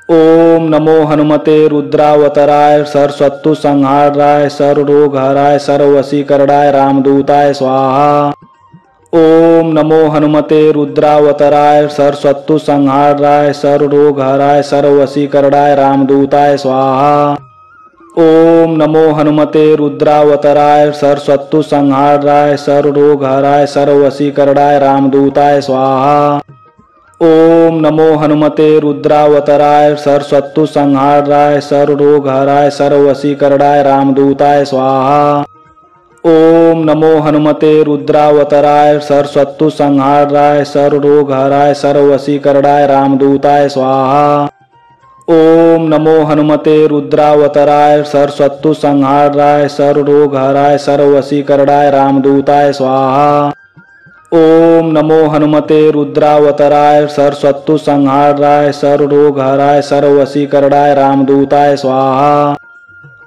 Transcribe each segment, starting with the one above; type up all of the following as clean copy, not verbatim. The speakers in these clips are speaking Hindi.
ओम नमो हनुमते रुद्रावतराय सर्वशत्रु संहाराय सर्वरोगहराय सर्ववशीकरणाय रामदूताय स्वाहा। ओम नमो हनुमते रुद्रावतराय सर्वशत्रु संहाराय सर्वरोगहराय सर्ववशीकरणाय रामदूताय स्वाहा। ओम नमो हनुमते रुद्रावतराय सर्वशत्रु संहाराय सर्वरोगहराय सर्ववशीकरणाय रामदूताय स्वाहा। ओम नमो हनुमते रुद्रावतराय सर्वशत्रु संहाराय सर्वरोगहराय सर्ववशीकरणाय रामदूताय स्वाहा। ओम नमो हनुमते रुद्रावतराय सर्वशत्रु संहाराय सर्वरोगहराय सर्ववशीकरणाय रामदूताय स्वाहा। ओम नमो हनुमते रुद्रावतराय सर्वशत्रु संहाराय सर्वरोगहराय सर्ववशीकरणाय रामदूताय स्वाहा। ओम नमो हनुमते रुद्रावतराय सर्वशत्रु संहाराय सर्वरोगहराय सर्ववशीकरणाय रामदूताय स्वाहा।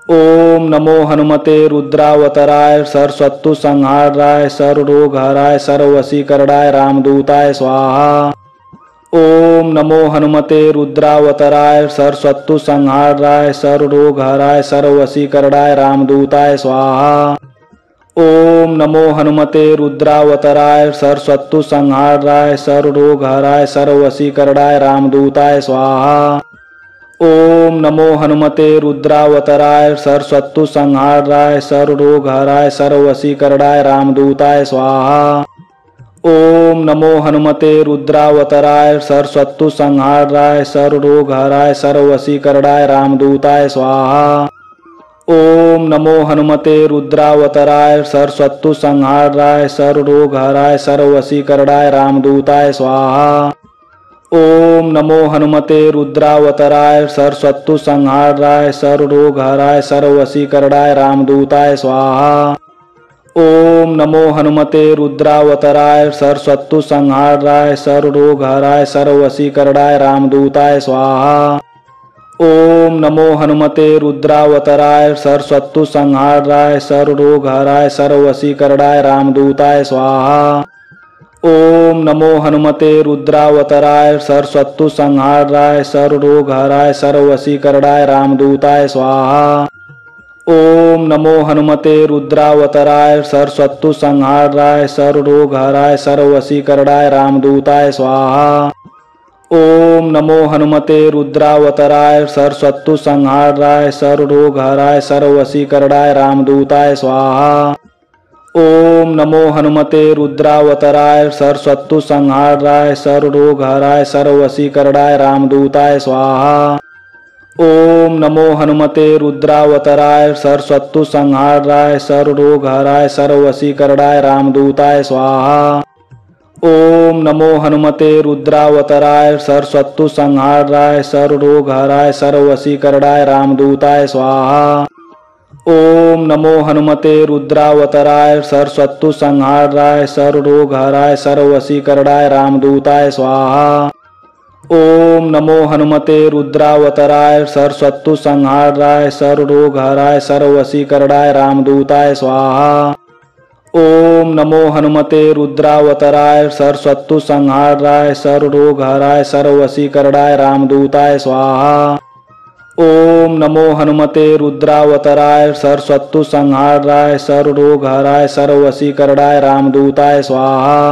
ओम नमो हनुमते रुद्रावतराय सर्वशत्रु संहाराय सर्वरोगहराय सर्ववशीकरणाय रामदूताय स्वाहा। ओम नमो हनुमते रुद्रावतराय सर्वशत्रु संहाराय सर्वरोगहराय सर्ववशीकरणाय रामदूताय स्वाहा। ओम नमो हनुमते रुद्रावतराय सर्वशत्रु संहाराय सर्वरोगहराय सर्ववशीकरणाय रामदूताय स्वाहा। ओम नमो हनुमते रुद्रावतराय सर्वशत्रु संहाराय सर्वरोगहराय सर्ववशीकरणाय रामदूताय स्वाहा। ओम नमो हनुमते रुद्रावतराय सर्वशत्रु संहाराय सर्वरोगहराय सर्ववशीकरणाय रामदूताय स्वाहा। ओम नमो हनुमते रुद्रावतराय सर्वशत्रु संहाराय सर्वरोगहराय सर्ववशीकरणाय रामदूताय स्वाहा। ओम नमो हनुमते रुद्रावतराय सर्वशत्रु संहाराय सर्वरोगहराय सर्ववशीकरणाय रामदूताय स्वाहा। ओम नमो हनुमते रुद्रावतराय सर्वशत्रु संहाराय सर्वरोगहराय सर्ववशीकरणाय रामदूताय स्वाहा। ओम नमो हनुमते रुद्रावतराय सर्वशत्रु संहाराय सर्वरोगहराय सर्ववशीकरणाय रामदूताय स्वाहा। ओम नमो हनुमते रुद्रावतराय सर्वशत्रु संहाराय सर्वरोगहराय सर्ववशीकरणाय रामदूताय स्वाहा। ओम नमो हनुमते रुद्रावतराय सर्वशत्रु संहाराय सर्वरोगहराय सर्ववशीकरणाय रामदूताय स्वाहा। ओम नमो हनुमते रुद्रावतराय सर्वशत्रु संहाराय सर्वरोगहराय सर्ववशीकरणाय रामदूताय स्वाहा। ओम नमो हनुमते रुद्रावतराय सर्वशत्रु संहाराय सर्वरोगहराय सर्ववशीकरणाय रामदूताय स्वाहा। ओम नमो हनुमते रुद्रावतराय सर्वशत्रु संहाराय सर्वरोगहराय सर्ववशीकरणाय रामदूताय स्वाहा। ओम नमो हनुमते रुद्रावतराय सर्वशत्रु संहाराय सर्वरोगहराय सर्ववशीकरणाय रामदूताय स्वाहा। ओम नमो हनुमते रुद्रावतराय सर्वशत्रु संहाराय सर्वरोगहराय सर्ववशीकरणाय रामदूताय स्वाहा। ओम नमो हनुमते रुद्रावतराय सर्वशत्रु संहाराय सर्वरोगहराय सर्ववशीकरणाय रामदूताय स्वाहा। ओम नमो हनुमते रुद्रावतराय सर्वशत्रु संहाराय सर्वरोगहराय सर्ववशीकरणाय रामदूताय स्वाहा। ओम नमो हनुमते रुद्रावतराय सर्वशत्रु संहाराय सर्वरोगहराय सर्ववशीकरणाय रामदूताय स्वाहा।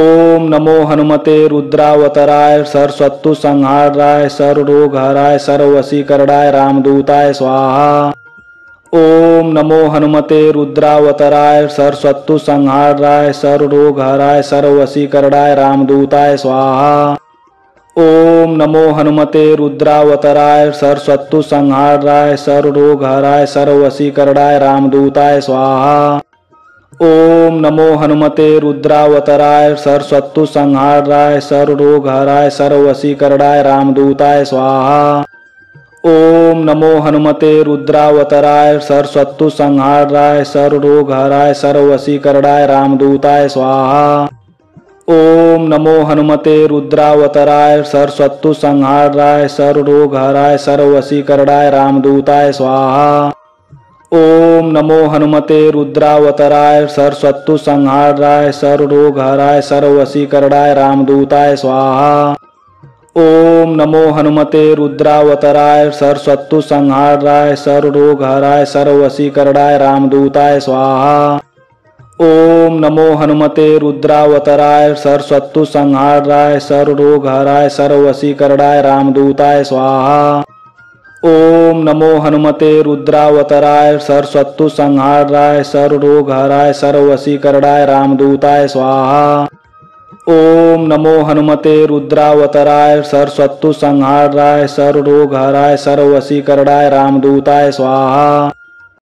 ओम नमो हनुमते रुद्रावतराय सर्वशत्रु संहाराय सर्वरोगहराय सर्ववशीकरणाय रामदूताय स्वाहा। ओम नमो हनुमते रुद्रावतराय सर्वशत्रु संहाराय सर्वरोगहराय सर्ववशीकरणाय रामदूताय स्वाहा। ओम नमो हनुमते रुद्रावतराय सर्वशत्रु संहाराय सर्वरोगहराय सर्ववशीकरणाय रामदूताय स्वाहा। ओम नमो हनुमते रुद्रावतराय सर्वशत्रु संहाराय सर्वरोगहराय सर्ववशीकरणाय रामदूताय स्वाहा। ओम नमो हनुमते रुद्रावतराय सर्वशत्रु संहाराय सर्वरोगहराय सर्ववशीकरणाय रामदूताय स्वाहा। ओम नमो हनुमते रुद्रावतराय सर्वशत्रु संहाराय सर्वरोगहराय सर्ववशीकरणाय रामदूताय स्वाहा। ओम नमो हनुमते रुद्रावतराय सर्वशत्रु संहाराय सर्वरोगहराय सर्ववशीकरणाय रामदूताय स्वाहा। ओम नमो हनुमते रुद्रावतराय सरस्वतु संहाराय सर्व रोग हराय सर्व वशीकरणाय रामदूताय स्वाहा। ओम नमो हनुमते रुद्रावतराय सरस्वतु संहाराय सर्व रोग हराय सर्व वशीकरणाय रामदूताय स्वाहा। ओम नमो हनुमते रुद्रावतराय सरस्वतु संहाराय सर्व रोग हराय सर्व वशीकरणाय रामदूताय स्वाहा। ओम नमो हनुमते रुद्रावतराय सरस्वतु संहाराय सर्व रोग हराय सर्व वशीकरणाय रामदूताय स्वाहा।